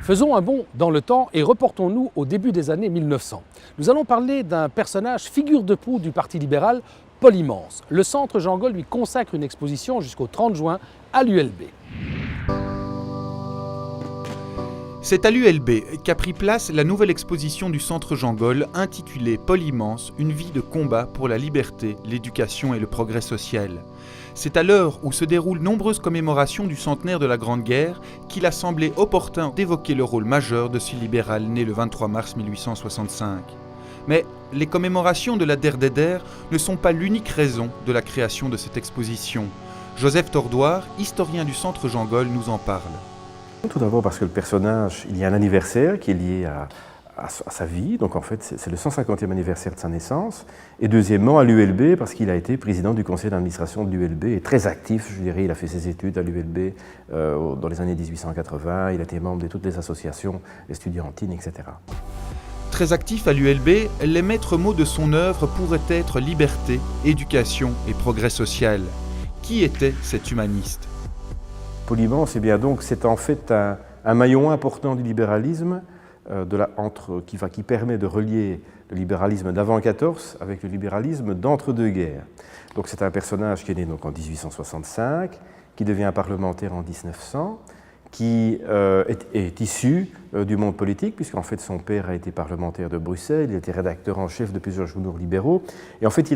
Faisons un bond dans le temps et reportons-nous au début des années 1900. Nous allons parler d'un personnage figure de proue du Parti libéral, Paul Immense. Le Centre Jean Gol lui consacre une exposition jusqu'au 30 juin à l'ULB. C'est à l'ULB qu'a pris place la nouvelle exposition du Centre Jean Gol intitulée Paul Immense, une vie de combat pour la liberté, l'éducation et le progrès social. C'est à l'heure où se déroulent nombreuses commémorations du centenaire de la Grande Guerre qu'il a semblé opportun d'évoquer le rôle majeur de ce libéral né le 23 mars 1865. Mais les commémorations de la Der des Der ne sont pas l'unique raison de la création de cette exposition. Joseph Tordoire, historien du Centre Jean Gol, nous en parle. Tout d'abord parce que le personnage, il y a un anniversaire qui est lié à sa vie, donc en fait c'est le 150e anniversaire de sa naissance, et deuxièmement à l'ULB parce qu'il a été président du conseil d'administration de l'ULB et très actif, je dirais, il a fait ses études à l'ULB dans les années 1880, il a été membre de toutes les associations estudiantines, etc. Très actif à l'ULB, les maîtres mots de son œuvre pourraient être liberté, éducation et progrès social. Qui était cet humaniste ? Paul Immense, c'est en fait un maillon important du libéralisme qui permet de relier le libéralisme d'avant 14 avec le libéralisme d'entre-deux-guerres. Donc c'est un personnage qui est né donc en 1865, qui devient parlementaire en 1900, qui est issu du monde politique, puisqu'en fait son père a été parlementaire de Bruxelles, il était rédacteur en chef de plusieurs journaux libéraux, et en fait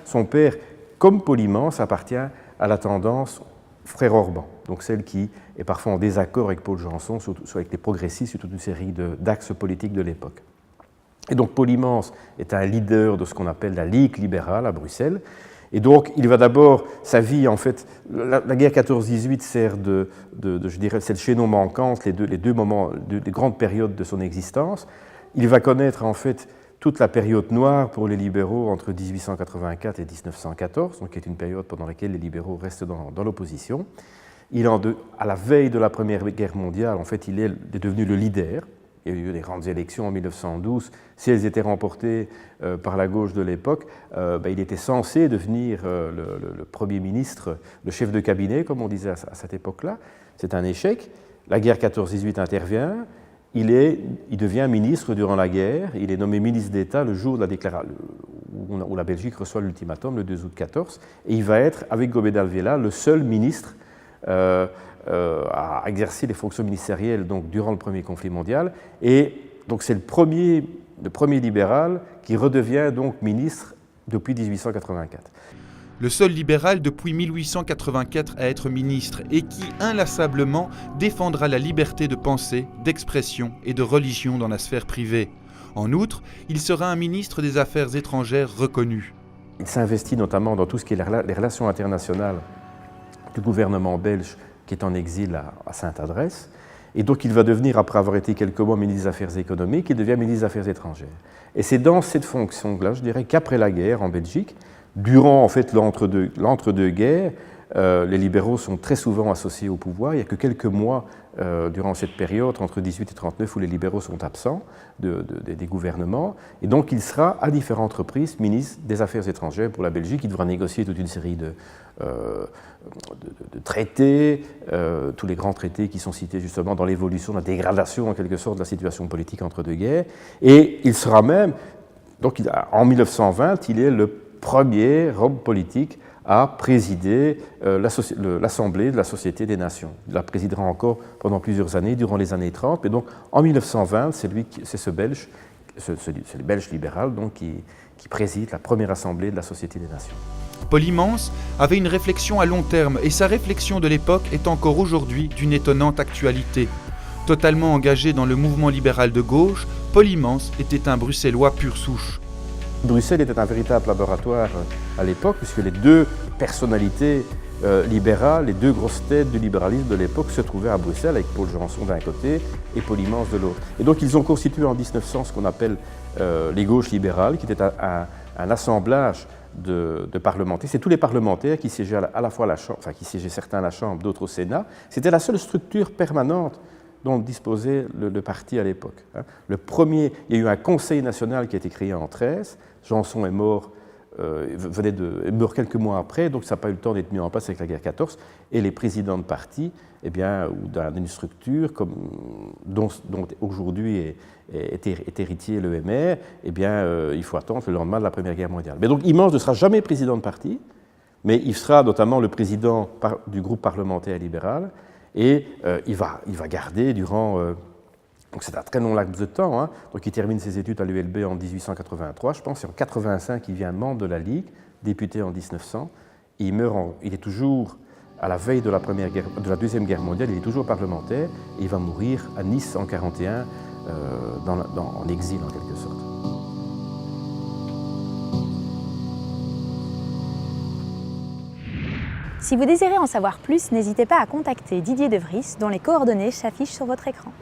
son père, comme Paul Immense, appartient à la tendance Frère Orban, donc celle qui est parfois en désaccord avec Paul Janson, surtout avec les progressistes, sur toute une série d'axes politiques de l'époque. Et donc Paul Immense est un leader de ce qu'on appelle la Ligue libérale à Bruxelles. Et donc il va d'abord, sa vie en fait, la guerre 14-18 sert je dirais, c'est le chaînon manquant, les deux moments, les grandes périodes de son existence. Il va connaître en fait toute la période noire pour les libéraux entre 1884 et 1914, donc qui est une période pendant laquelle les libéraux restent dans l'opposition. À la veille de la Première Guerre mondiale, en fait, il est devenu le leader. Il y a eu des grandes élections en 1912. Si elles étaient remportées par la gauche de l'époque, il était censé devenir le Premier ministre, le chef de cabinet, comme on disait à cette époque-là. C'est un échec. La guerre 14-18 intervient. Il devient ministre durant la guerre, il est nommé ministre d'État le jour de la déclaration où la Belgique reçoit l'ultimatum, le 2 août 14, et il va être, avec Gobet Vella, le seul ministre à exercer les fonctions ministérielles donc, durant le premier conflit mondial, et donc c'est le premier libéral qui redevient donc ministre depuis 1884. Le seul libéral depuis 1884 à être ministre et qui, inlassablement, défendra la liberté de pensée, d'expression et de religion dans la sphère privée. En outre, il sera un ministre des Affaires étrangères reconnu. Il s'investit notamment dans tout ce qui est les relations internationales du gouvernement belge qui est en exil à Sainte-Adresse. Et donc il va devenir, après avoir été quelques mois ministre des Affaires économiques, il devient ministre des Affaires étrangères. Et c'est dans cette fonction-là, je dirais, qu'après la guerre en Belgique, durant en fait, l'entre-deux-guerres, les libéraux sont très souvent associés au pouvoir. Il n'y a que quelques mois durant cette période, entre 18 et 39, où les libéraux sont absents des gouvernements. Et donc il sera à différentes reprises ministre des Affaires étrangères pour la Belgique. Il devra négocier toute une série de traités, tous les grands traités qui sont cités justement dans l'évolution, la dégradation en quelque sorte de la situation politique entre deux guerres. Et il sera même, donc en 1920, il est le premier homme politique à présider l'Assemblée de la Société des Nations. Il la présidera encore pendant plusieurs années, durant les années 30. Et donc, en 1920, c'est le Belge libéral donc, qui préside la première Assemblée de la Société des Nations. Paul Immense avait une réflexion à long terme et sa réflexion de l'époque est encore aujourd'hui d'une étonnante actualité. Totalement engagé dans le mouvement libéral de gauche, Paul Immense était un Bruxellois pure souche. Bruxelles était un véritable laboratoire à l'époque, puisque les deux personnalités libérales, les deux grosses têtes du libéralisme de l'époque se trouvaient à Bruxelles, avec Paul Janson d'un côté et Paul Immense de l'autre. Et donc ils ont constitué en 1900 ce qu'on appelle les gauches libérales, qui était un assemblage de parlementaires. C'est tous les parlementaires qui siégeaient à la fois à la Chambre, enfin qui siégeaient certains à la Chambre, d'autres au Sénat. C'était la seule structure permanente dont disposait le parti à l'époque. Il y a eu un conseil national qui a été créé en 1913. Janson est mort meurt quelques mois après, donc ça n'a pas eu le temps d'être mis en place avec la guerre 14. Et les présidents de parti, ou d'une structure dont aujourd'hui est héritier l'EMR, il faut attendre le lendemain de la Première Guerre mondiale. Mais donc Immense ne sera jamais président de parti, mais il sera notamment le président du groupe parlementaire libéral, et il va garder durant... donc c'est un très long laps de temps. Donc il termine ses études à l'ULB en 1883, je pense, et en 85 il devient membre de la Ligue, député en 1900. Et il est toujours, à la veille de la Deuxième Guerre mondiale, il est toujours parlementaire, et il va mourir à Nice en 1941, en exil en quelque sorte. Si vous désirez en savoir plus, n'hésitez pas à contacter Didier De Vries, dont les coordonnées s'affichent sur votre écran.